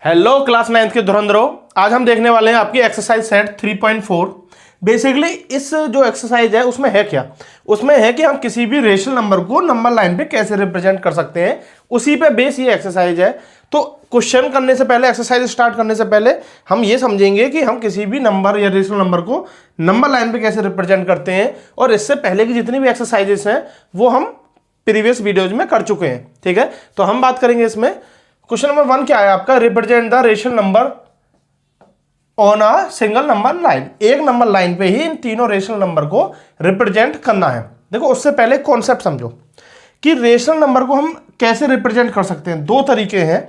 Hello class 9th के धुरंधरों, आज हम देखने वाले हैं आपकी एक्सरसाइज सेट 3.4। बेसिकली इस जो एक्सरसाइज है उसमें है क्या, उसमें है कि हम किसी भी रेशनल नंबर को नंबर लाइन पे कैसे रिप्रेजेंट कर सकते हैं, उसी पे बेस ये एक्सरसाइज है। तो क्वेश्चन करने से पहले, एक्सरसाइज स्टार्ट करने से पहले हम ये समझेंगे कि हम किसी भी नंबर या रेशनल नंबर को नंबर लाइन पे कैसे रिप्रेजेंट करते हैं, और इससे पहले की जितनी भी एक्सरसाइजेस हैं वो हम प्रीवियस वीडियोज में कर चुके हैं। ठीक है, तो हम बात करेंगे इसमें। क्वेश्चन नंबर 1 क्या है आपका, represent the rational number on a single number line. एक नंबर लाइन पे ही इन तीनों रेशनल नंबर को रिप्रेजेंट करना है। देखो, उससे पहले कॉन्सेप्ट समझो कि रेशनल नंबर को हम कैसे रिप्रेजेंट कर सकते हैं। दो तरीके हैं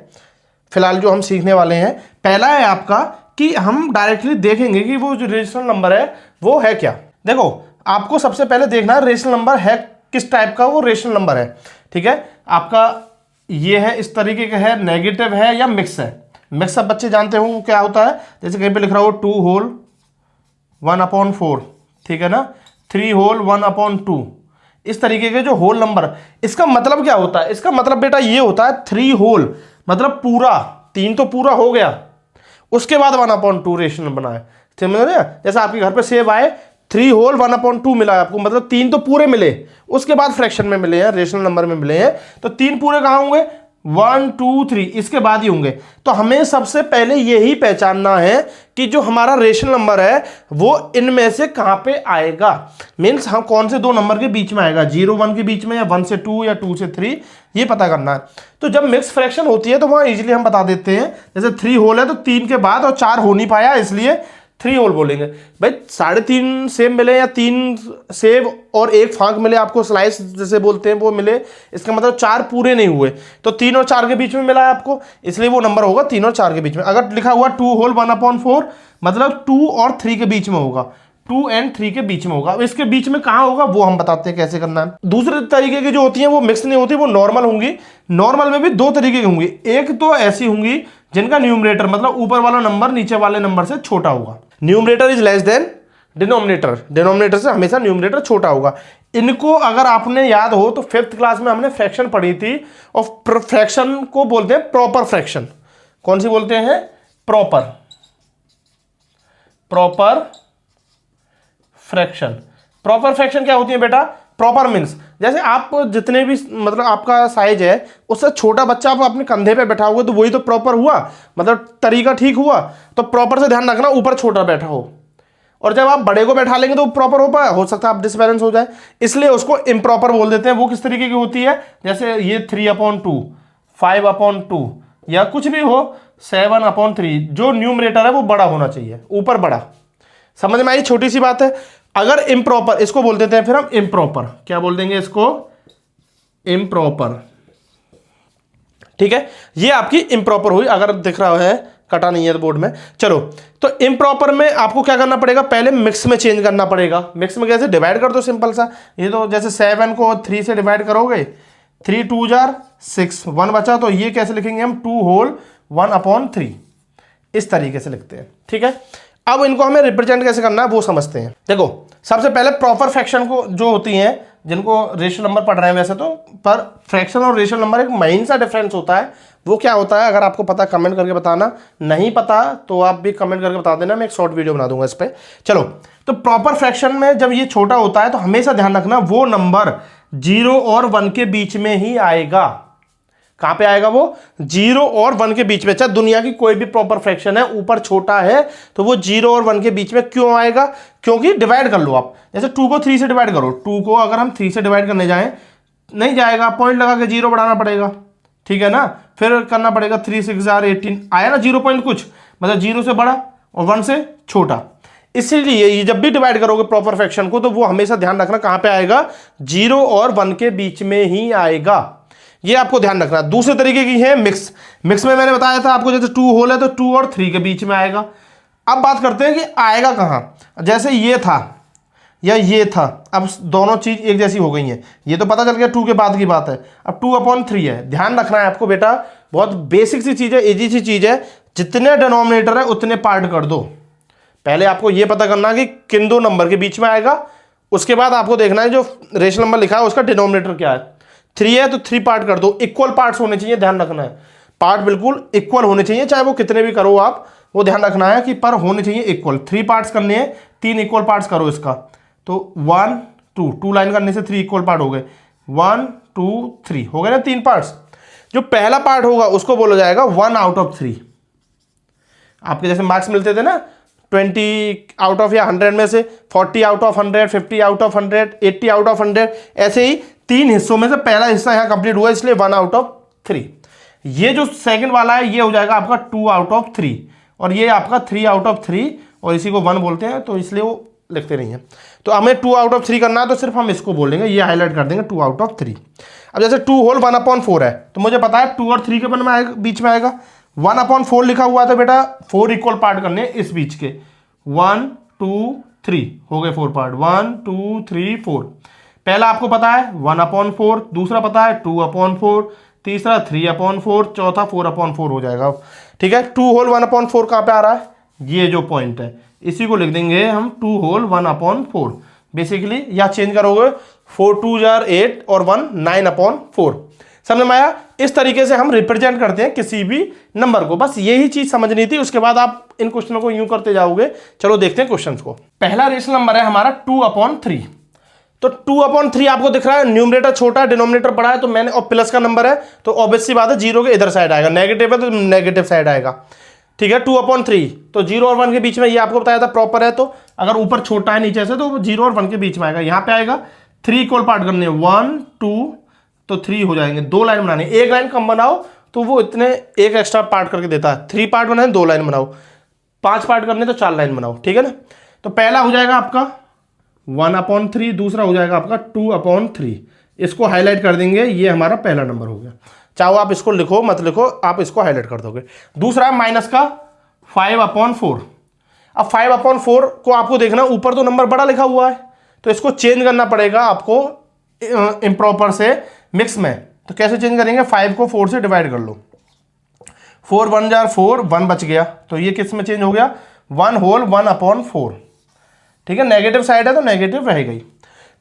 फिलहाल जो हम सीखने वाले हैं। पहला है आपका कि हम डायरेक्टली देखेंगे कि वो जो रेशनल नंबर है वो है क्या। देखो, आपको सबसे पहले देखना है रेशनल नंबर है किस टाइप का, वो रेशनल नंबर है। ठीक है, आपका ये है, इस तरीके का है, नेगेटिव है या मिक्स है। मिक्स अब बच्चे जानते हो क्या होता है, जैसे कहीं पे लिख रहा हो 2 होल 1/4, ठीक है ना, 3 होल 1/2, इस तरीके के जो होल नंबर। इसका मतलब क्या होता है, इसका मतलब बेटा ये होता है 3 होल मतलब पूरा, 3 तो पूरा हो गया, उसके बाद 1/2 रेशनल बना है। समझ रहे हैं, जैसे आपके घर पे सेब आए, 3 होल 1/2 मिला है आपको, मतलब 3 तो पूरे मिले, उसके बाद फ्रैक्शन में मिले हैं, रेशनल नंबर में मिले हैं। तो 3 पूरे कहाँ होंगे, 1 2 3 इसके बाद ही होंगे। तो हमें सबसे पहले यही पहचानना है कि जो हमारा रेशनल नंबर है वो इनमें से कहां पे आएगा। मीन्स हम कौन से दो नंबर के बीच में आएगा, 0 1 के बीच में, या 1 से 2 या 2 से 3, ये पता करना है। तो जब मिक्स फ्रैक्शन होती है तो वहां इजीली हम बता देते हैं, जैसे 3 होल है तो 3 के बाद, और 4 हो नहीं पाया इसलिए 3 होल बोलेंगे। भाई 3.5 सेब मिले या 3 सेब और 1 फांक मिले, आपको स्लाइस जैसे बोलते हैं वो मिले, इसका मतलब 4 पूरे नहीं हुए, तो 3 और 4 के बीच में मिला है आपको, इसलिए वो नंबर होगा 3 और 4 के बीच में। अगर लिखा हुआ 2 होल 1/4 मतलब 2 और 3 के बीच में होगा, 2 और 3 के बीच में होगा। अब इसके बीच में कहाँ होगा वो हम बताते हैं कैसे करना है। दूसरे तरीके की जो होती हैं वो मिक्स नहीं होती, वो नॉर्मल होंगी। नॉर्मल में भी दो तरीके की होंगी, एक तो ऐसी होंगी जिनका न्यूमरेटर मतलब ऊपर वाला नंबर नीचे वाले नंबर से छोटा होगा, numerator is less than denominator, denominator से हमेशा न्यूमरेटर छोटा होगा। इनको अगर आपने याद हो तो 5th क्लास में हमने फ्रैक्शन पढ़ी थी, और फ्रैक्शन को बोलते हैं प्रॉपर फ्रैक्शन। कौन सी बोलते हैं, proper, proper fraction. Proper fraction क्या होती है बेटा, प्रॉपर मीन्स जैसे आप जितने भी मतलब आपका साइज है उससे छोटा बच्चा आप अपने कंधे पे बैठा हुआ तो वही तो प्रॉपर हुआ, मतलब तरीका ठीक हुआ। तो प्रॉपर से ध्यान रखना ऊपर छोटा बैठा हो, और जब आप बड़े को बैठा लेंगे तो प्रॉपर हो सकता है आप डिसबैलेंस हो जाए, इसलिए उसको इम्प्रॉपर बोल देते हैं। वो किस तरीके की होती है, जैसे ये 3/2, 5/2 या कुछ भी हो, 7/3, जो न्यूमरेटर है वो बड़ा होना चाहिए, ऊपर बड़ा। समझ में आई, छोटी सी बात है। अगर इम्प्रॉपर, इसको बोल देते हैं फिर हम इम्प्रॉपर, क्या बोल देंगे इसको, इम्प्रॉपर। ठीक है, ये आपकी इम्प्रॉपर हुई, अगर दिख रहा है, कटा नहीं है बोर्ड में। चलो, तो इम्प्रॉपर में आपको क्या करना पड़ेगा, पहले मिक्स में चेंज करना पड़ेगा। मिक्स में कैसे, डिवाइड कर दो सिंपल सा। ये तो जैसे 7 को 3 से डिवाइड करोगे, 3 2 जार 6, 1 बचा, तो ये कैसे लिखेंगे हम, 2 होल 1/3, इस तरीके से लिखते हैं। ठीक है, अब इनको हमें रिप्रेजेंट कैसे करना है वो समझते हैं। देखो, सबसे पहले प्रॉपर फ्रैक्शन को जो होती हैं, जिनको रेशनल नंबर पढ़ रहे हैं वैसे तो, पर फ्रैक्शन और रेशनल नंबर एक मेन सा डिफरेंस होता है। वो क्या होता है, अगर आपको पता कमेंट करके बताना, नहीं पता तो आप भी कमेंट करके बता देना, मैं एक शॉर्ट वीडियो बना दूंगा इस पर। चलो, तो प्रॉपर फ्रैक्शन में जब ये छोटा होता है तो हमेशा ध्यान रखना वो नंबर 0 और 1 के बीच में ही आएगा। कहां पे आएगा वो, 0 और 1 के बीच में। चाहे दुनिया की कोई भी प्रॉपर फ्रैक्शन है, ऊपर छोटा है तो वो 0 और 1 के बीच में क्यों आएगा, क्योंकि डिवाइड कर लो आप, जैसे 2 को 3 से डिवाइड करो, 2 को अगर हम 3 से डिवाइड करने जाएं नहीं जाएगा, पॉइंट लगा के 0 बढ़ाना पड़ेगा। ठीक है ना, फिर करना पड़ेगा 3 6 जार 18, आया ना 0 पॉइंट कुछ, मतलब 0 से बड़ा और 1 से छोटा। इसीलिए ये जब भी डिवाइड करोगे प्रॉपर फ्रैक्शन को तो वो हमेशा ध्यान रखना कहां पे आएगा, 0 और 1 के बीच में ही आएगा, ये आपको ध्यान रखना। दूसरे तरीके की है मिक्स। मिक्स में मैंने बताया था आपको, जैसे 2 होल है तो 2 और 3 के बीच में आएगा। अब बात करते हैं कि आएगा कहां, जैसे ये था या ये था, अब दोनों चीज एक जैसी हो गई हैं, ये तो पता चल गया 2 के बाद की बात है, अब 2/3 है। ध्यान रखना है आपको बेटा, बहुत बेसिक सी चीज है, इजी सी चीज है, जितने डिनोमिनेटर है उतने पार्ट कर दो। पहले आपको यह पता करना कि किन दो नंबर के बीच में आएगा, उसके बाद आपको देखना है जो रेशनल नंबर लिखा है उसका डिनोमिनेटर क्या है। 3 है तो 3 पार्ट कर दो, इक्वल पार्ट्स होने चाहिए, ध्यान रखना है। पार्ट बिल्कुल इक्वल होने चाहिए, चाहे वो कितने भी करो आप, वो ध्यान रखना है कि पर होने चाहिए इक्वल। 3 पार्ट्स करने हैं, 3 इक्वल पार्ट्स करो इसका, तो 1 2 लाइन करने से 3 इक्वल पार्ट हो गए, 1 2 3 हो गए ना 3 पार्ट्स। जो पहला पार्ट होगा उसको बोला जाएगा 1 आउट ऑफ 3। आपके जैसे मार्क्स मिलते थे ना 20 आउट ऑफ या 100 में से 40 out of 100, 50 out of 100, 80 out of 100, ऐसे ही 3 हिस्सों में से पहला हिस्सा यहाँ कंप्लीट हुआ, इसलिए 1 आउट ऑफ 3। ये जो सेकंड वाला है ये हो जाएगा आपका 2 आउट ऑफ 3, और ये आपका 3 आउट ऑफ 3, और इसी को 1 बोलते हैं, तो इसलिए वो लिखते नहीं है। तो हमें 2 आउट ऑफ 3 करना है, तो सिर्फ हम इसको बोलेंगे, ये हाईलाइट कर देंगे 2 आउट ऑफ 3। अब जैसे 2 होल 1/4 है, तो मुझे पता है 2 और 3 के बीच में आएगा। 1/4 लिखा हुआ है तो बेटा 4 इक्वल पार्ट करने इस बीच के, 1 2 3 हो गए 4 पार्ट, 1 2 3 4। पहला आपको पता है 1/4, दूसरा पता है 2/4, तीसरा 3/4, चौथा 4/4 हो जाएगा। ठीक है, 2 होल 1/4 कहाँ पे आ रहा है, ये जो पॉइंट है इसी को लिख देंगे हम 2 होल 1/4 बेसिकली, या चेंज करोगे 4 2 8 और 1 9/4। समझ में आया? इस तरीके से हम रिप्रेजेंट करते हैं किसी भी नंबर को, बस यही चीज समझनी थी। उसके बाद आप इन क्वेश्चनों को यूं करते जाओगे। चलो देखते हैं क्वेश्चंस को। पहला रेशनल नंबर है हमारा 2/3। तो 2/3 आपको दिख रहा है, न्यूमरेटर छोटा है डिनोमिनेटर बड़ा है, तो मैंने, और प्लस का नंबर है तो ऑब्वियस सी बात है जीरो के इधर साइड आएगा, नेगेटिव है तो नेगेटिव साइड आएगा। ठीक है, 2/3 तो 0 और 1 के बीच में, ये आपको बताया था प्रॉपर है, तो अगर ऊपर छोटा है नीचे से तो 0 और 1 के बीच में आएगा। यहाँ पे आएगा 3 इक्वल पार्ट करने, 1 2 तो 3 हो जाएंगे। 2 लाइन बनानी, एक लाइन कम बनाओ तो वो इतने एक एक्स्ट्रा पार्ट करके देता है। 3 पार्ट बनाए 2 लाइन बनाओ, 5 पार्ट करने तो 4 लाइन बनाओ। ठीक है ना, तो पहला हो जाएगा आपका 1/3, दूसरा हो जाएगा आपका 2/3। इसको हाईलाइट कर देंगे, ये हमारा पहला नंबर हो गया। चाहो आप इसको लिखो मत लिखो, आप इसको हाईलाइट कर दोगे। दूसरा माइनस का 5/4। अब 5/4 को आपको देखना, ऊपर तो नंबर बड़ा लिखा हुआ है तो इसको चेंज करना पड़ेगा आपको इम्प्रॉपर से मिक्स में। तो कैसे चेंज करेंगे, 5 को 4 से डिवाइड कर लो, 4 1 जार 4, 1 बच गया, तो ये किस में चेंज हो गया, 1 होल 1/4। ठीक है, नेगेटिव साइड है तो नेगेटिव रह गई,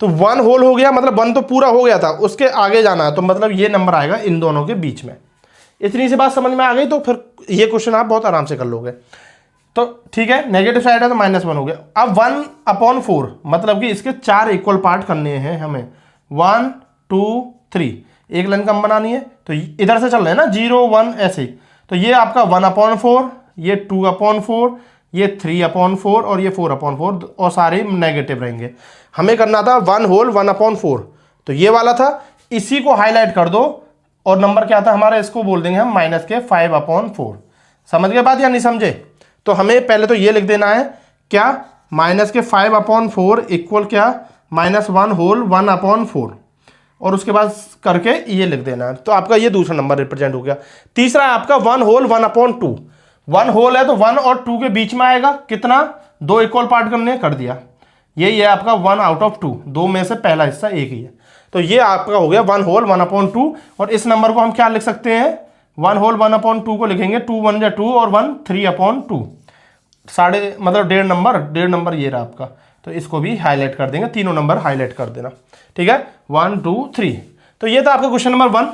तो 1 होल हो गया, मतलब 1 तो पूरा हो गया था, उसके आगे जाना है, तो मतलब ये नंबर आएगा इन दोनों के बीच में। इतनी सी बात समझ में आ गई, तो फिर ये क्वेश्चन आप बहुत आराम से कर लोगे। तो ठीक है, नेगेटिव साइड है तो -1 हो गया। अब 1/4 मतलब कि इसके 4 इक्वल पार्ट करने हैं हमें, 1 2 3, एक लाइन कम बनानी है, तो इधर से चल रहे हैं ना 0 1 ऐसे ही, तो ये आपका 1/4, ये 2/4, ये 3/4 और ये 4/4, और सारे नेगेटिव रहेंगे। हमें करना था 1 होल 1/4, तो ये वाला था, इसी को हाईलाइट कर दो, और नंबर क्या था हमारा, इसको बोल देंगे हम माइनस के 5/4। समझ गए बात या नहीं समझे? तो हमें पहले तो ये लिख देना है क्या, माइनस के 5/4 इक्वल क्या, -1 होल 1/4, और उसके बाद करके ये लिख देना है। तो आपका ये दूसरा नंबर रिप्रेजेंट हो गया। तीसरा आपका 1 होल 1/2। 1 होल है तो 1 और 2 के बीच में आएगा, कितना, 2 इक्वल पार्ट करने, कर दिया। यही है आपका 1 आउट ऑफ 2, 2 में से पहला हिस्सा एक ही है, तो ये आपका हो गया 1 होल 1/2। और इस नंबर को हम क्या लिख सकते हैं, 1 होल 1/2 को लिखेंगे 2 1 जा 2 और 1 3/2, साढ़े मतलब डेढ़ नंबर ये रहा आपका। तो इसको भी हाईलाइट कर देंगे, तीनों नंबर हाईलाइट कर देना। ठीक है, 1 2 3। तो ये था आपका क्वेश्चन नंबर 1।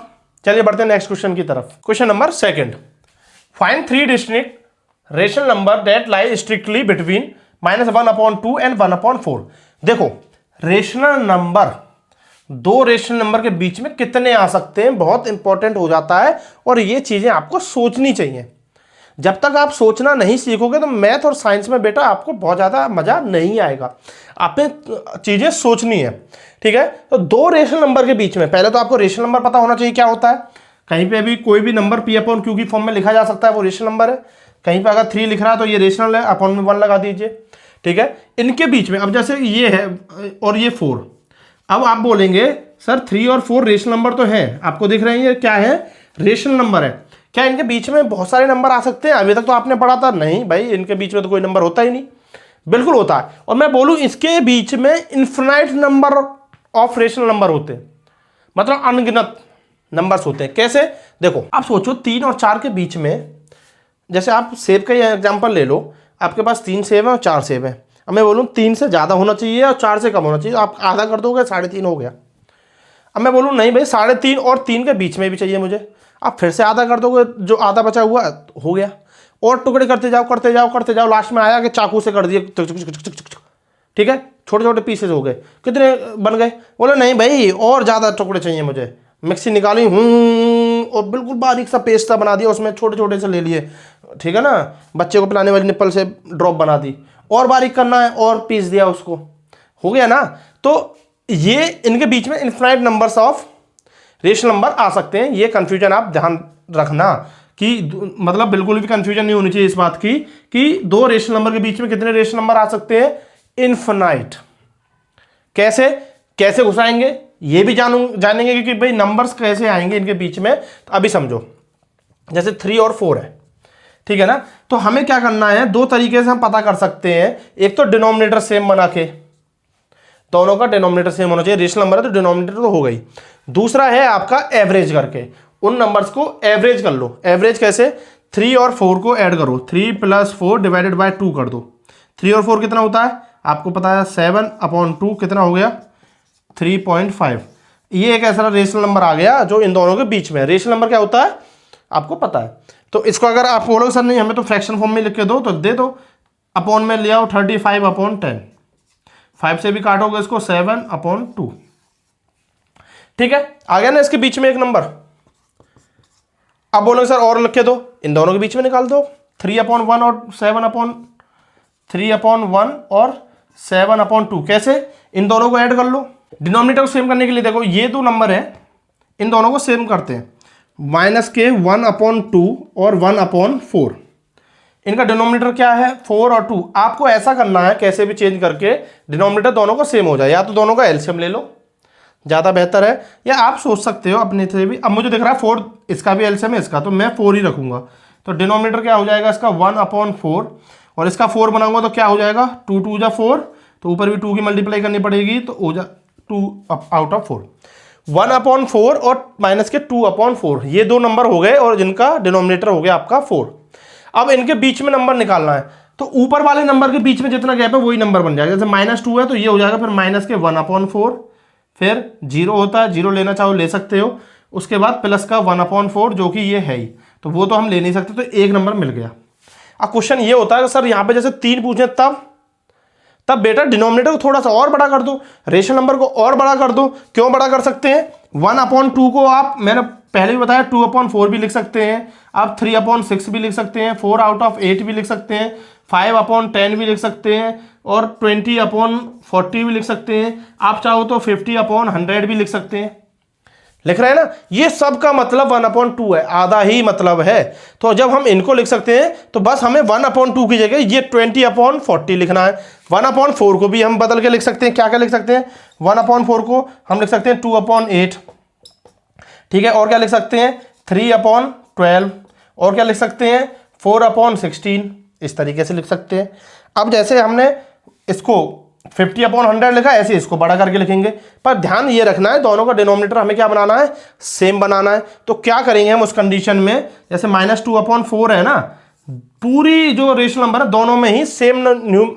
चलिए बढ़ते हैं नेक्स्ट क्वेश्चन की तरफ। Question number 2, find 3 distinct rational number that lie strictly between -1/2 and 1/4। देखो, रेशनल नंबर, 2 रेशनल नंबर के बीच में कितने आ सकते हैं, बहुत इंपॉर्टेंट हो जाता है, और ये चीजें आपको सोचनी चाहिए। जब तक आप सोचना नहीं सीखोगे तो मैथ और साइंस में बेटा आपको बहुत ज़्यादा मज़ा नहीं आएगा। आपने चीज़ें सोचनी है। ठीक है, तो 2 रेशनल नंबर के बीच में, पहले तो आपको रेशनल नंबर पता होना चाहिए क्या होता है। कहीं पे भी कोई भी नंबर P/Q की फॉर्म में लिखा जा सकता है, वो रेशनल नंबर है। कहीं पे अगर 3 लिख रहा है तो ये रेशनल है, अपॉन में 1 लगा दीजिए। ठीक है, इनके बीच में अब जैसे ये है और ये 4, अब आप बोलेंगे सर 3 और 4 रेशनल नंबर तो है, आपको दिख रहे हैं ये क्या है, रेशनल नंबर है। क्या इनके बीच में बहुत सारे नंबर आ सकते हैं? अभी तक तो आपने पढ़ा था नहीं भाई, इनके बीच में तो कोई नंबर होता ही नहीं। बिल्कुल होता है, और मैं बोलूं इसके बीच में infinite number of rational number होते हैं, मतलब अनगिनत नंबर्स होते हैं। कैसे? देखो आप सोचो 3 और 4 के बीच में, जैसे आप सेब का एग्जाम्पल ले लो, आपके पास 3 सेब है और 4 सेब है। अब मैं बोलूँ 3 से ज़्यादा होना चाहिए और 4 से कम होना चाहिए, आप आधा कर दोगे, 3.5 हो गया। अब मैं बोलूँ नहीं भाई 3.5 और 3 के बीच में भी चाहिए मुझे, आप फिर से आधा कर दोगे, जो आधा बचा हुआ हो गया, और टुकड़े करते जाओ करते जाओ करते जाओ, लास्ट में आया कि चाकू से कर दिए, ठीक है, छोटे छोटे पीसेज हो गए। कितने बन गए? बोले नहीं भाई और ज़्यादा टुकड़े चाहिए मुझे। मिक्सी निकाली और बिल्कुल बारीक सा पेस्ट सा बना दिया, उसमें छोटे छोटे से ले लिए, ठीक है ना, बच्चे को पिलाने वाली निप्पल से ड्रॉप बना दी, और बारीक करना है और पीस दिया उसको, हो गया ना। तो ये इनके बीच में infinite numbers of rational number आ सकते हैं। ये कंफ्यूजन आप ध्यान रखना कि मतलब बिल्कुल भी कंफ्यूजन नहीं होनी चाहिए इस बात की कि दो रेशनल नंबर के बीच में कितने रेशनल नंबर आ सकते हैं, इन्फिनाइट। कैसे कैसे घुसाएंगे ये भी जानेंगे कि भाई नंबर्स कैसे आएंगे इनके बीच में। तो अभी समझो, जैसे 3 और 4 है, ठीक है ना, तो हमें क्या करना है, दो तरीके से हम पता कर सकते हैं। एक तो डिनोमिनेटर सेम बना के, दोनों का डिनोमिनेटर सेम होना चाहिए, रेशनल नंबर है तो डिनोमिनेटर तो हो गई। दूसरा है आपका एवरेज करके, उन नंबर्स को एवरेज कर लो। एवरेज कैसे? 3 और 4 को ऐड करो, 3 + 4 डिवाइडेड बाय 2 कर दो। 3 और 4 कितना होता है आपको पता है, 7/2 कितना हो गया, 3.5। ये एक ऐसा रेशनल नंबर आ गया जो इन दोनों के बीच में। रेशनल नंबर क्या होता है आपको पता है। तो इसको अगर आप बोलोगे सर नहीं हमें तो फ्रैक्शन फॉर्म में लिख के दो, तो दे दो, अपॉन में ले आओ 35/10, 5 से भी काटोगे इसको 7/2, ठीक है, आ गया ना इसके बीच में एक नंबर। अब बोलोगे सर और लिख के दो, इन दोनों के बीच में निकाल दो, 3/1 और 3/1 और 7/2। कैसे? इन दोनों को ऐड कर लो। डिनोमिनेटर को सेम करने के लिए देखो ये दो नंबर है, इन दोनों को सेम करते हैं, -1/2 और 1/4। इनका डिनोमिनेटर क्या है, 4 और 2। आपको ऐसा करना है कैसे भी चेंज करके डिनोमिनेटर दोनों का सेम हो जाए, या तो दोनों का एलसीएम ले लो ज़्यादा बेहतर है, या आप सोच सकते हो अपने से भी। अब मुझे दिख रहा है 4 इसका भी एलसीएम है इसका, तो मैं 4 ही रखूंगा। तो डिनोमिनेटर क्या हो जाएगा इसका 1/4, और इसका 4 बनाऊंगा तो क्या हो जाएगा 2 × 2 = 4, तो ऊपर भी 2 की मल्टीप्लाई करनी पड़ेगी, तो हो जा 2/4। 1/4 और -2/4, ये दो नंबर हो गए और जिनका डिनोमिनेटर हो गया आपका 4। अब इनके बीच में नंबर निकालना है, तो ऊपर वाले नंबर के बीच में जितना गैप है वही नंबर बन जाएगा। जैसे -2 है तो ये हो जाएगा फिर -1/4, फिर 0 होता है, 0 लेना चाहो ले सकते हो, उसके बाद प्लस का 1/4 जो कि ये है ही, तो वो तो हम ले नहीं सकते, तो एक नंबर मिल गया। अब क्वेश्चन ये होता है सर यहाँ पे जैसे 3 पूछे तब बेटा डिनोमिनेटर को थोड़ा सा और बड़ा कर दो, रेशनल नंबर को और बड़ा कर दो। क्यों बड़ा कर सकते हैं? 1/2 को आप, मैंने पहले भी बताया, 2/4 भी लिख सकते हैं, आप 3/6 भी लिख सकते हैं, 4/8 भी लिख सकते हैं, 5/10 भी लिख सकते हैं, और 20/40 भी लिख सकते हैं। आप चाहो तो 50/100 भी लिख सकते हैं। लिख रहे हैं ना, ये सब का मतलब 1/2 है, आधा ही मतलब है। तो जब हम इनको लिख सकते हैं तो बस हमें 1/2 की जगह ये 20/40 लिखना है। 1/4 को भी हम बदल के लिख सकते हैं, क्या क्या लिख सकते हैं, 1/4 को हम लिख सकते हैं 2/8, ठीक है, और क्या लिख सकते हैं 3/12, और क्या लिख सकते हैं 4/16, इस तरीके से लिख सकते हैं। अब जैसे हमने इसको 50/100 लिखा, ऐसे इसको बड़ा करके लिखेंगे, पर ध्यान ये रखना है दोनों का डिनोमिनेटर हमें क्या बनाना है, सेम बनाना है। तो क्या करेंगे हम उस कंडीशन में, जैसे -2/4 है ना, पूरी जो रेशनल नंबर है दोनों में ही सेम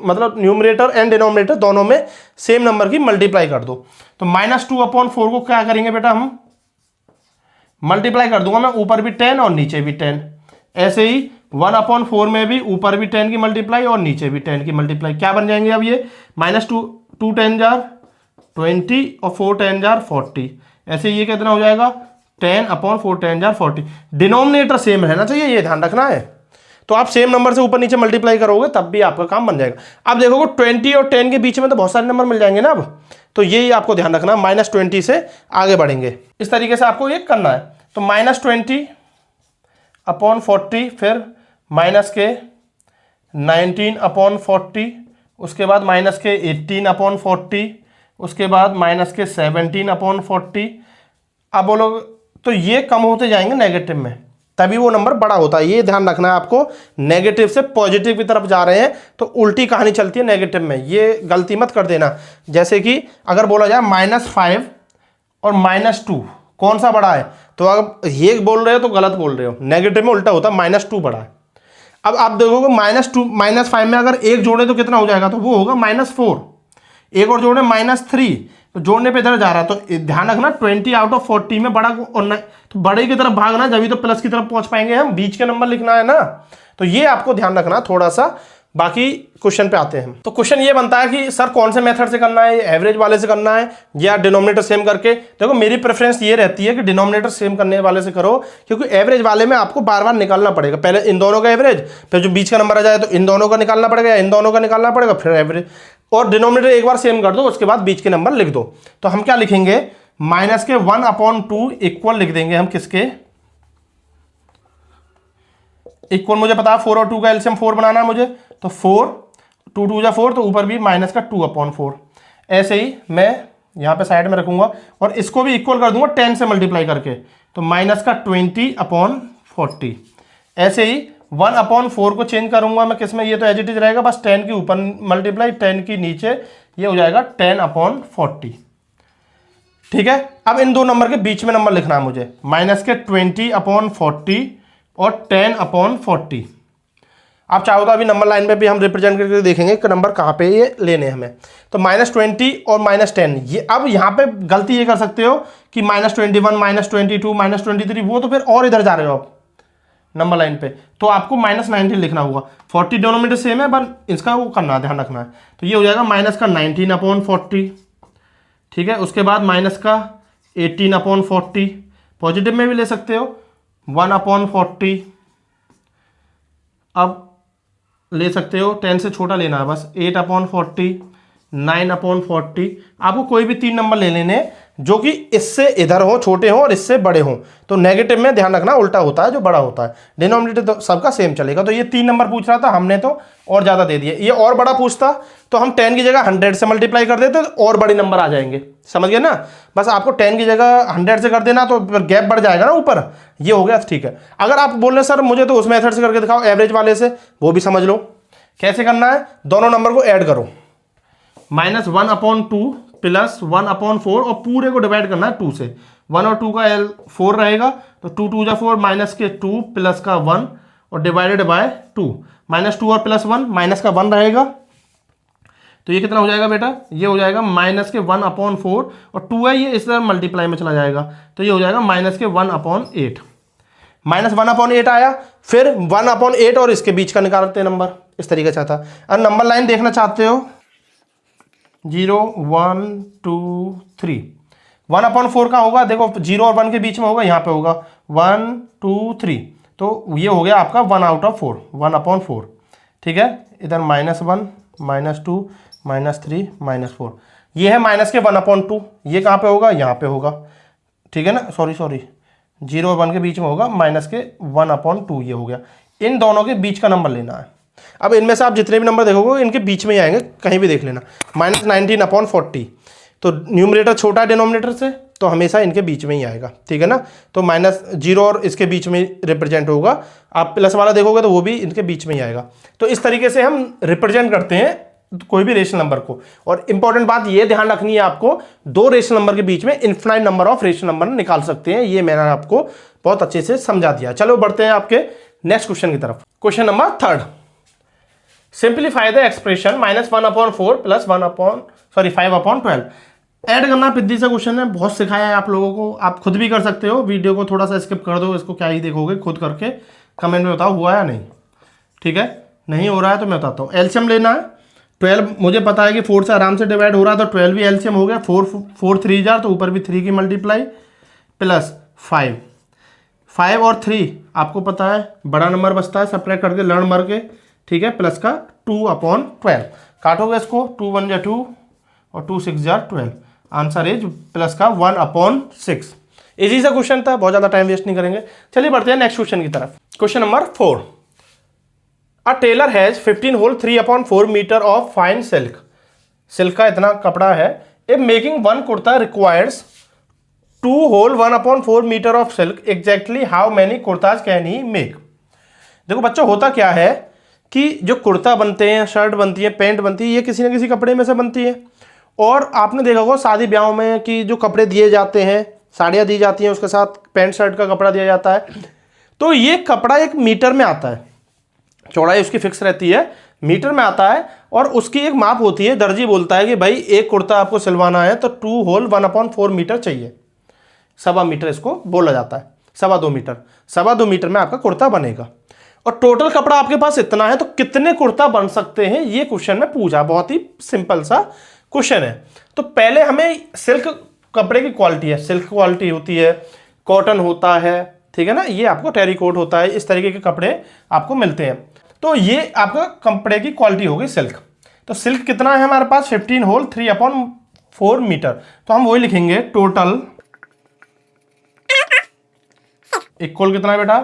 मतलब न्यूमरेटर एंड डिनोमिनेटर दोनों में सेम नंबर की मल्टीप्लाई कर दो। तो -2/4 को क्या करेंगे बेटा, हम मल्टीप्लाई कर दूंगा मैं, ऊपर भी 10 और नीचे भी 10। ऐसे ही 1/4 में भी ऊपर भी 10 की मल्टीप्लाई और नीचे भी 10 की मल्टीप्लाई। क्या बन जाएंगे अब ये, -2 10 जार 20 और 4 10 जार 40। ऐसे ये कितना हो जाएगा 10/4 10 जार 40। डिनोमिनेटर सेम रहना चाहिए, ये ध्यान रखना है। तो आप सेम नंबर से ऊपर नीचे मल्टीप्लाई करोगे तब भी आपका काम बन जाएगा। अब देखोगे 20 और 10 के बीच में तो बहुत सारे नंबर मिल जाएंगे ना, अब तो यही आपको ध्यान रखना, -20 से आगे बढ़ेंगे, इस तरीके से आपको ये करना है। तो -20/40, फिर -19/40, उसके बाद -18/40, उसके बाद -17/40। अब बोलो तो ये कम होते जाएंगे नेगेटिव में, तभी वो नंबर बड़ा होता है। ये ध्यान रखना है आपको, नेगेटिव से पॉजिटिव की तरफ जा रहे हैं तो उल्टी कहानी चलती है नेगेटिव में, ये गलती मत कर देना। जैसे कि अगर बोला जाए -5 और -2 कौन सा बड़ा है, तो अगर ये बोल रहे हो तो गलत बोल रहे हो, नेगेटिव में उल्टा होता है, -2 बड़ा है। अब आप देखोगे -5 में अगर एक जोड़े तो कितना हो जाएगा, तो वो होगा -4, एक और जोड़े -3, तो जोड़ने पे इधर जा रहा है, तो ध्यान रखना 20 आउट ऑफ 40 में बड़ा और तो बड़े की तरफ भागना, जब तो प्लस की तरफ पहुंच पाएंगे हम, बीच के नंबर लिखना है ना, तो ये आपको ध्यान रखना थोड़ा सा। बाकी क्वेश्चन पे आते हैं। तो क्वेश्चन ये बनता है कि सर कौन से मेथड से करना है, एवरेज वाले से करना है या डिनोमिनेटर सेम करके। देखो मेरी प्रेफरेंस ये रहती है कि डिनोमिनेटर सेम करने वाले से करो, क्योंकि एवरेज वाले में आपको बार बार निकालना पड़ेगा, पहले इन दोनों का एवरेज, फिर जो बीच का नंबर आ जाए तो इन दोनों का निकालना पड़ेगा, इन दोनों का निकालना पड़ेगा, फिर एवरेज, और डिनोमिनेटर एक बार सेम कर दो, उसके बाद बीच के नंबर लिख दो। तो हम क्या लिखेंगे, माइनस के 1/2 इक्वल लिख देंगे हम किसके, इक्वल मुझे पता है 4 और 2 का एलसीएम 4 बनाना है मुझे, तो 4 2 2 जा 4, तो ऊपर भी माइनस का 2/4। ऐसे ही मैं यहाँ पे साइड में रखूंगा और इसको भी इक्वल कर दूंगा 10 से मल्टीप्लाई करके, तो माइनस का 20/40। ऐसे ही 1/4 को चेंज करूंगा मैं किस में, ये तो एज इट इज रहेगा, बस 10 की ऊपर मल्टीप्लाई 10 की नीचे, ये हो जाएगा 10/40। ठीक है, अब इन दो नंबर के बीच में नंबर लिखना है मुझे, माइनस के 20/40 और 10/40। आप चाहो तो अभी नंबर लाइन पे भी हम रिप्रेजेंट करके देखेंगे कि नंबर कहाँ पे ये लेने हमें। तो -20 और -10, ये अब यहाँ पे गलती ये कर सकते हो कि -21 -22 -23, वो तो फिर और इधर जा रहे हो आप नंबर लाइन पे, तो आपको -19 लिखना होगा। 40 डिनोमिनेटर सेम है, बट इसका वो करना है, ध्यान रखना है। तो ये हो जाएगा माइनस का 19/40। ठीक है, उसके बाद माइनस का 18/40, पॉजिटिव में भी ले सकते हो 1/40। अब ले सकते हो 10 से छोटा लेना है बस, 8/40, 9/40। आपको कोई भी 3 नंबर ले लेने जो कि इससे इधर हो, छोटे हो, और इससे बड़े हो। तो नेगेटिव में ध्यान रखना उल्टा होता है जो बड़ा होता है, डिनोमिनेटर तो सबका सेम चलेगा। तो ये 3 नंबर पूछ रहा था, हमने तो और ज़्यादा दे दिए। ये और बड़ा पूछता तो हम 10 की जगह 100 से मल्टीप्लाई कर देते तो और बड़े नंबर आ जाएंगे, समझ गए ना। बस आपको 10 की जगह 100 से कर देना, तो गैप बढ़ जाएगा ना ऊपर, ये हो गया। ठीक है, अगर आप बोल रहे सर मुझे तो उस मेथड से करके दिखाओ एवरेज वाले से, वो भी समझ लो कैसे करना है। दोनों नंबर को ऐड करो, -1/2 प्लस 1/4, और पूरे को डिवाइड करना है 2 से। 1 और 2 का 4 रहेगा, तो 2 2 जा 4, माइनस के 2 प्लस का 1 और डिवाइडेड बाय 2, -2 और प्लस 1, माइनस का 1 रहेगा। तो ये कितना हो जाएगा बेटा, ये हो जाएगा माइनस के 1/4, और 2 है ये इस तरह मल्टीप्लाई में चला जाएगा, तो ये हो जाएगा माइनस के 1/8। -1/8 आया, फिर 1/8 और इसके बीच का निकालते हैं नंबर, इस तरीके से आता। और नंबर लाइन देखना चाहते हो 0 1 2 3, 1/4 का होगा, देखो 0 और 1 के बीच में होगा, यहाँ पे होगा 1 2 3, तो ये हो गया आपका 1/4, 1/4। ठीक है, इधर -1 -2 -3 -4, ये है माइनस के 1/2। ये कहाँ पे होगा, यहाँ पे होगा। ठीक है ना, सॉरी 0 और 1 के बीच में होगा, माइनस के 1/2, ये हो गया। इन दोनों के बीच का नंबर लेना है। अब इनमें से आप जितने भी नंबर देखोगे इनके बीच में ही आएंगे, कहीं भी देख लेना। -19/40, तो न्यूमरेटर छोटा है डिनोमिनेटर से, तो हमेशा इनके बीच में ही आएगा। ठीक है ना, तो -0 और इसके बीच में रिप्रेजेंट होगा। आप प्लस वाला देखोगे तो वो भी इनके बीच में ही आएगा। तो इस तरीके से हम रिप्रेजेंट करते हैं कोई भी रेशनल नंबर को। और इंपॉर्टेंट बात ये ध्यान रखनी है आपको, 2 रेशनल नंबर के बीच में infinite number of rational number निकाल सकते हैं। ये मैंने आपको बहुत अच्छे से समझा दिया। चलो बढ़ते हैं आपके नेक्स्ट क्वेश्चन की तरफ। Question number 3, simplify the expression -1/4 plus 5/12। Add करना पिद्दी सा क्वेश्चन है, बहुत सिखाया है आप लोगों को, आप खुद भी कर सकते हो। वीडियो को थोड़ा सा स्किप कर दो, इसको क्या ही देखोगे, खुद करके कमेंट में बताओ हुआ या नहीं। ठीक है, नहीं हो रहा है तो मैं बताता हूँ। एलसीएम लेना है 12, मुझे पता है कि 4 से आराम से डिवाइड हो रहा है, तो 12 भी एलसीएम हो गया। 4 3 जार, तो ऊपर भी 3 की मल्टीप्लाई, प्लस 5 और 3 आपको पता है बड़ा नंबर बचता है, सब्ट्रैक्ट करके लर्न मर के। ठीक है, प्लस का 2/12, काटोगे इसको, 2 1 जा 2 और 2 6 जा 12, आंसर इज प्लस का 1/6। इजी सा क्वेश्चन था, बहुत ज़्यादा टाइम वेस्ट नहीं करेंगे। चलिए बढ़ते हैं नेक्स्ट क्वेश्चन की तरफ। Question number 4, a tailor has 15 whole 3/4 metre of fine silk. Silk का इतना कपड़ा है। If making 1 kurta requires 2 whole 1/4 metre of silk, exactly how many kurtas can he make. देखो बच्चों, होता क्या है कि जो कुर्ता बनते हैं, शर्ट बनती है, पैंट बनती है, ये किसी न किसी कपड़े में से बनती है। और आपने देखा होगा शादी ब्याहों में कि जो कपड़े दिए जाते हैं, साड़ियाँ दी जाती हैं, उसके साथ पैंट शर्ट का कपड़ा दिया जाता है। तो ये कपड़ा एक मीटर में आता है, चौड़ाई उसकी फिक्स रहती है, मीटर में आता है और उसकी एक माप होती है। दर्जी बोलता है कि भाई एक कुर्ता आपको सिलवाना है तो 2 होल 1/4 मीटर चाहिए, 1.25 मीटर इसको बोला जाता है, 2.25 मीटर, 2.25 मीटर में आपका कुर्ता बनेगा। और टोटल कपड़ा आपके पास इतना है तो कितने कुर्ता बन सकते हैं, ये क्वेश्चन में पूछा। बहुत ही सिंपल सा क्वेश्चन है। तो पहले हमें सिल्क कपड़े की क्वालिटी है, सिल्क क्वालिटी होती है, कॉटन होता है, ठीक है ना, ये आपको टेरिकोट होता है, इस तरीके के कपड़े आपको मिलते हैं। तो ये आपका कपड़े की क्वालिटी होगी सिल्क। तो सिल्क कितना है हमारे पास, 15 होल 3/4 मीटर। तो हम वही लिखेंगे टोटल इक्वल कितना है बेटा,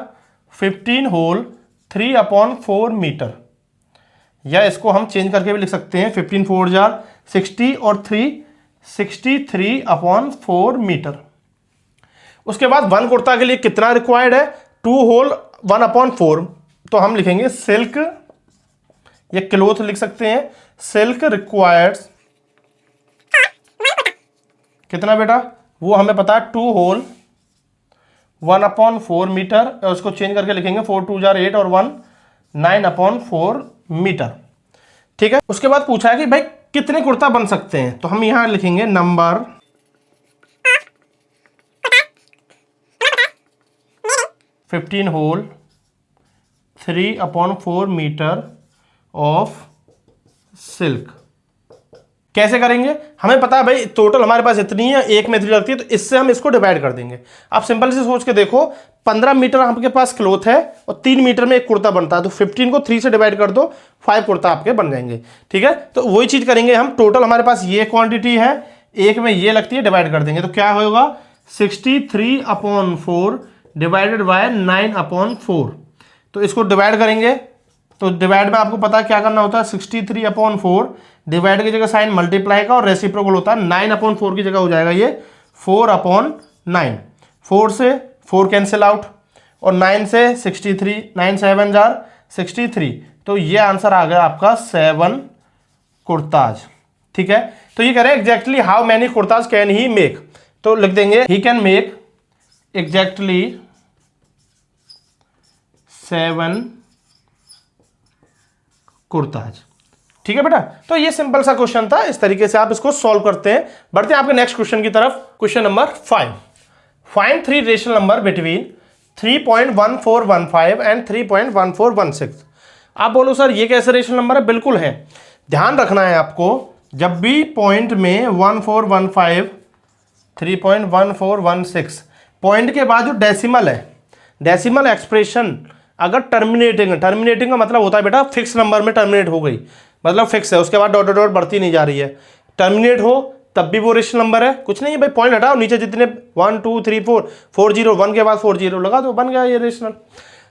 15 होल 3/4 मीटर। या इसको हम चेंज करके भी लिख सकते हैं, 15 4 जार 60 और 3 63/4 मीटर। उसके बाद 1 कुर्ता के लिए कितना रिक्वायर्ड है, 2 होल 1/4। तो हम लिखेंगे सिल्क, या क्लोथ लिख सकते हैं, सिल्क रिक्वायर्ड्स कितना बेटा, वो हमें पता है 2 होल 1/4 मीटर। और उसको चेंज करके लिखेंगे 4 2 जार 8 और 1 9/4 मीटर। ठीक है। उसके बाद पूछा है कि भाई कितने कुर्ता बन सकते हैं, तो हम यहां लिखेंगे number 15 whole 3/4 metre of silk. कैसे करेंगे, हमें पता है भाई टोटल हमारे पास इतनी है, एक में 3 लगती है, तो इससे हम इसको डिवाइड कर देंगे। आप सिंपल से सोच के देखो, 15 मीटर आपके पास क्लोथ है और 3 मीटर में एक कुर्ता बनता है, तो 15 को 3 से डिवाइड कर दो, 5 कुर्ता आपके बन जाएंगे। ठीक है, तो वही चीज करेंगे हम। टोटल हमारे पास ये क्वांटिटी है, एक में ये लगती है, डिवाइड कर देंगे, तो क्या होगा 63/4 डिवाइडेड बाय 9/4। तो इसको डिवाइड करेंगे, तो डिवाइड में आपको पता है क्या करना होता है, 63/4 डिवाइड की जगह साइन मल्टीप्लाई का और रेसिप्रोकल होता है, 9/4 की जगह हो जाएगा ये 4/9। 4 से 4 कैंसिल आउट और 9 से 63, 9 7 जार 63। तो ये आंसर आ गया आपका 7 कुर्ताज। ठीक है, तो ये कह रहे हैं exactly how many kurtas can he make, तो लिख देंगे he can make exactly 7 kurtas. ठीक है बेटा, तो ये सिंपल सा क्वेश्चन था, इस तरीके से आप इसको सॉल्व करते हैं। बढ़ते हैं आपके नेक्स्ट क्वेश्चन की तरफ। Question number 5, find 3 rational number between 3.1415 and 3.1416। आप बोलो सर ये कैसे रेशनल नंबर है, बिल्कुल है। ध्यान रखना है आपको, जब भी पॉइंट में 1415 3.1416 पॉइंट के बाद जो डेसिमल है, डेसिमल एक्सप्रेशन अगर टर्मिनेटिंग का मतलब होता है बेटा फिक्स नंबर में टर्मिनेट हो गई, मतलब फिक्स है, उसके बाद डॉट डॉट बढ़ती नहीं जा रही है, टर्मिनेट हो तब भी वो रेशनल नंबर है। कुछ नहीं है भाई, पॉइंट हटाओ, नीचे जितने 1 2 3 4 0 1 के बाद 4 0 लगा दो, बन गया ये रेशनल।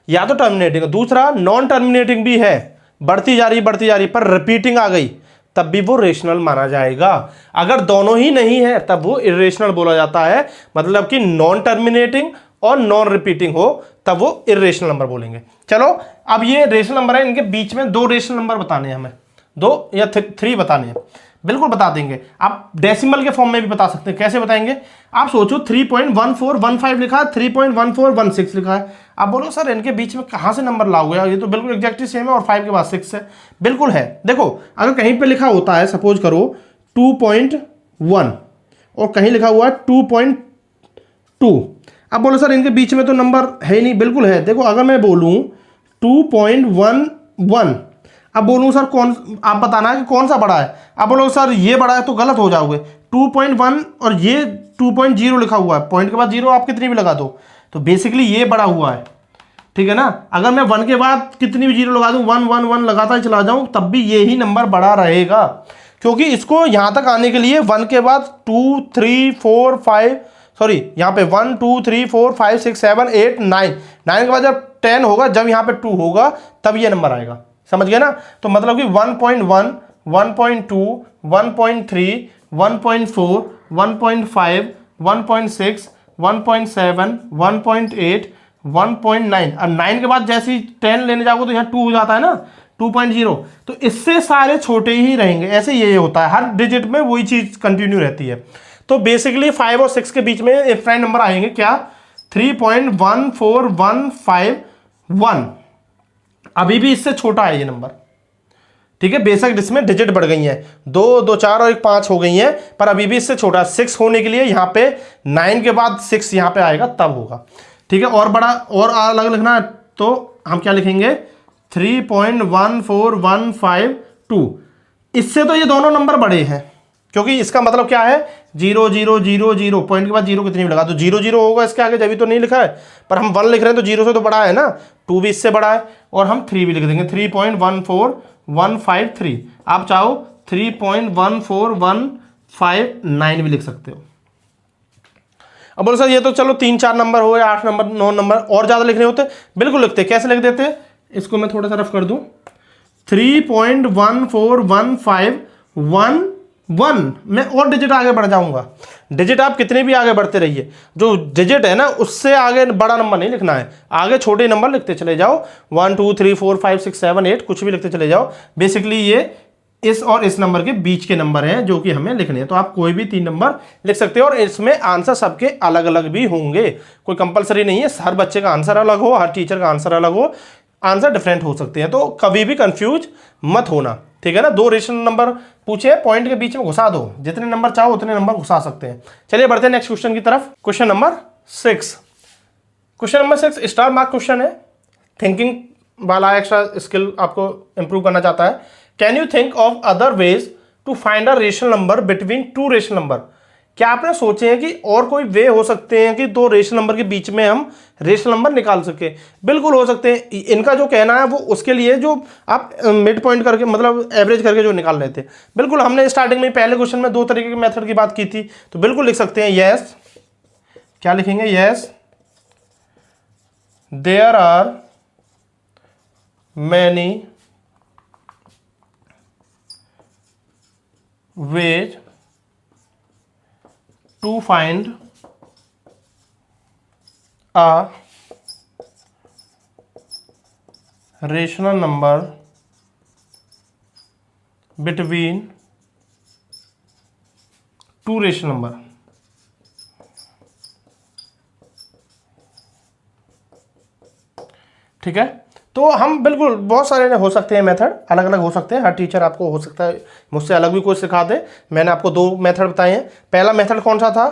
या तो टर्मिनेटिंग, दूसरा नॉन टर्मिनेटिंग भी है, बढ़ती जा रही पर रिपीटिंग आ गई, तब भी वो रेशनल माना जाएगा। अगर दोनों ही नहीं है तब वो इरेशनल बोला जाता है, मतलब कि नॉन टर्मिनेटिंग और नॉन रिपीटिंग हो तब वो इरेशनल नंबर बोलेंगे। चलो अब ये रेशनल नंबर है, इनके बीच में 2 रेशनल नंबर बताने हैं हमें, 2 या 3 बताने हैं, बिल्कुल बता देंगे। आप डेसिमल के फॉर्म में भी बता सकते हैं। कैसे बताएंगे, आप सोचो 3.1415 लिखा है, 3.1416 लिखा है, आप बोलो सर इनके बीच में कहाँ से नंबर लाओगे, ये तो बिल्कुल एग्जैक्टली सेम है और 5 के बाद 6 है। बिल्कुल है, देखो अगर कहीं पे लिखा होता है, सपोज करो 2.1 और कहीं लिखा हुआ है 2.2, अब बोलो सर इनके बीच में तो नंबर है ही नहीं, बिल्कुल है। देखो अगर मैं बोलूं 2.11, अब बोलूं सर कौन, आप बताना है कि कौन सा बड़ा है, अब बोलो सर ये बड़ा है, तो गलत हो जाओगे। 2.1 और ये 2.0 लिखा हुआ है, पॉइंट के बाद 0 आप कितनी भी लगा दो, तो बेसिकली ये बड़ा हुआ है। ठीक है ना, अगर मैं 1 के बाद कितनी भी 0 लगा दूं, 1 1 1 लगाता ही चला जाऊं, तब भी ये ही नंबर बड़ा रहेगा, क्योंकि इसको यहां तक आने के लिए 1 के बाद 2 3 4 5 सॉरी यहाँ पे 1 2 3 4 5 6 7 8 9 के बाद जब 10 होगा, जब यहाँ पे 2 होगा तब ये नंबर आएगा, समझ गए ना। तो मतलब कि 1.1 1.2 1.3 1.4 1.5 1.6 1.7 1.8 1.9, अब 9 के बाद जैसे ही 10 लेने जाओगे तो यहाँ 2 हो जाता है ना, 2.0, तो इससे सारे छोटे ही रहेंगे। ऐसे ये होता है, हर डिजिट में वही चीज कंटिन्यू रहती है। तो बेसिकली 5 और 6 के बीच में एक प्राइम नंबर आएंगे क्या, 3.14151, अभी भी इससे छोटा है ये नंबर, ठीक है, बेशक इसमें डिजिट बढ़ गई हैं, 2 2 4 और 1 5 हो गई हैं, पर अभी भी इससे छोटा 6 होने के लिए यहाँ पे 9 के बाद 6 यहाँ पे आएगा तब होगा। ठीक है, और बड़ा और अलग लिखना है तो हम क्या लिखेंगे 3.14152। इससे तो ये दोनों नंबर बड़े हैं, क्योंकि इसका मतलब क्या है 0 0 0 0 पॉइंट के बाद 0 कितनी भी लगा तो 0 0 होगा इसके आगे, जब भी तो नहीं लिखा है, पर हम 1 लिख रहे हैं तो 0 से तो बड़ा है ना, 2 भी इससे बड़ा है, और हम 3 भी लिख देंगे 3.14153। आप चाहो 3.14159 भी लिख सकते हो। अब बोलो सर ये तो चलो 3 4 नंबर हो या 8 नंबर 9 नंबर, और ज़्यादा लिखने होते बिल्कुल लिखते। कैसे लिख देते, इसको मैं थोड़ा सा रफ कर दूं, 3.14151 मैं और डिजिट आगे बढ़ जाऊंगा। डिजिट आप कितने भी आगे बढ़ते रहिए, जो डिजिट है ना उससे आगे बड़ा नंबर नहीं लिखना है, आगे छोटे नंबर लिखते चले जाओ, 1 2 3 4 5 6 7 8 कुछ भी लिखते चले जाओ। बेसिकली ये इस और इस नंबर के बीच के नंबर हैं जो कि हमें लिखने हैं, तो आप कोई भी 3 नंबर लिख सकते हो, और इसमें आंसर सबके अलग अलग भी होंगे, कोई कंपलसरी नहीं है हर बच्चे का आंसर अलग हो, हर टीचर का आंसर अलग हो, आंसर डिफरेंट हो सकते हैं, तो कभी भी कंफ्यूज मत होना। ठीक है ना, 2 रेशनल नंबर पूछे, पॉइंट के बीच में घुसा दो, जितने नंबर चाहो उतने नंबर घुसा सकते हैं। चलिए बढ़ते हैं नेक्स्ट क्वेश्चन की तरफ। Question number 6। Question number 6 star mark question है, थिंकिंग वाला एक्स्ट्रा स्किल आपको इंप्रूव करना चाहता है। Can you think of other ways to find a rational number between 2 rational number. क्या आपने सोचे हैं कि और कोई वे हो सकते हैं कि 2 रेशनल नंबर के बीच में हम रेशनल नंबर निकाल सके। बिल्कुल हो सकते हैं, इनका जो कहना है वो उसके लिए जो आप मिड पॉइंट करके मतलब एवरेज करके जो निकाल रहे थे, बिल्कुल हमने स्टार्टिंग में पहले क्वेश्चन में 2 तरीके के मेथड की बात की थी, तो बिल्कुल लिख सकते हैं यस, क्या लिखेंगे yes there are many ways to find a rational number between 2 rational number। ठीक है, तो हम बिल्कुल बहुत सारे हो सकते हैं मेथड, अलग अलग हो सकते हैं, हर टीचर आपको हो सकता है मुझसे अलग भी कोई सिखा दे। मैंने आपको 2 मेथड बताए हैं। पहला मेथड कौन सा था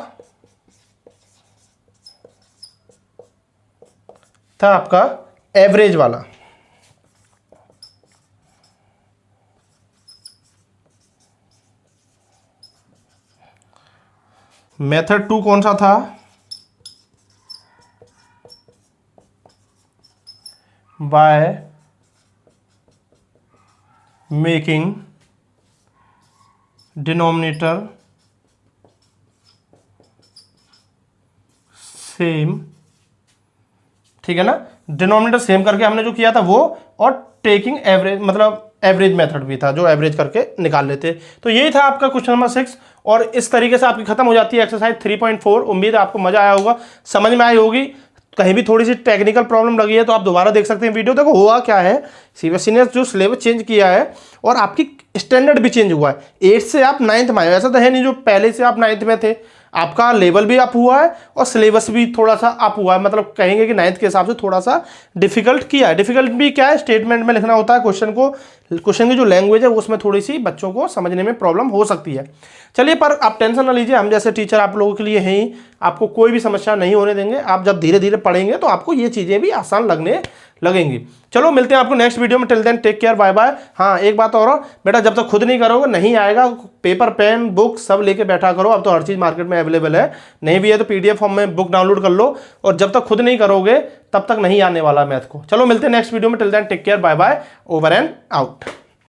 आपका एवरेज वाला। मेथड 2 कौन सा था, by making denominator सेम। ठीक है ना, डिनोमिनेटर सेम करके हमने जो किया था वो, और टेकिंग एवरेज मतलब एवरेज मेथड भी था जो एवरेज करके निकाल लेते। तो यही था आपका क्वेश्चन नंबर 6, और इस तरीके से आपकी खत्म हो जाती है एक्सरसाइज 3.4। उम्मीद है आपको मजा आया होगा, समझ में आई होगी। कहीं भी थोड़ी सी टेक्निकल प्रॉब्लम लगी है तो आप दोबारा देख सकते हैं वीडियो। देखो हुआ क्या है, सीबीएसई ने जो सिलेबस चेंज किया है और आपकी स्टैंडर्ड भी चेंज हुआ है, 8 से आप 9th में आए। ऐसा तो है नहीं जो पहले से आप 9th में थे, आपका लेवल भी अप हुआ है और सिलेबस भी थोड़ा सा अप हुआ है, मतलब कहेंगे कि 9th के हिसाब से थोड़ा सा डिफिकल्ट किया है। डिफिकल्ट भी क्या है, स्टेटमेंट में लिखना होता है क्वेश्चन को, क्वेश्चन की जो लैंग्वेज है उसमें थोड़ी सी बच्चों को समझने में प्रॉब्लम हो सकती है। चलिए, पर आप टेंशन ना लीजिए, हम जैसे टीचर आप लोगों के लिए हैं ही, आपको कोई भी समस्या नहीं होने देंगे। आप जब धीरे धीरे पढ़ेंगे तो आपको ये चीज़ें भी आसान लगने लगेंगी। चलो मिलते हैं आपको नेक्स्ट वीडियो में, till then take care, bye bye. हाँ एक बात और बेटा, जब तक खुद नहीं करोगे नहीं आएगा, पेपर पेन बुक सब लेके बैठा करो। अब तो हर चीज़ मार्केट में अवेलेबल है, नहीं भी है तो PDF फॉर्म में बुक डाउनलोड कर लो, और जब तक खुद नहीं करोगे तब तक नहीं आने वाला मैथ को। चलो मिलते हैं नेक्स्ट वीडियो में, till then take care, bye bye, over and out.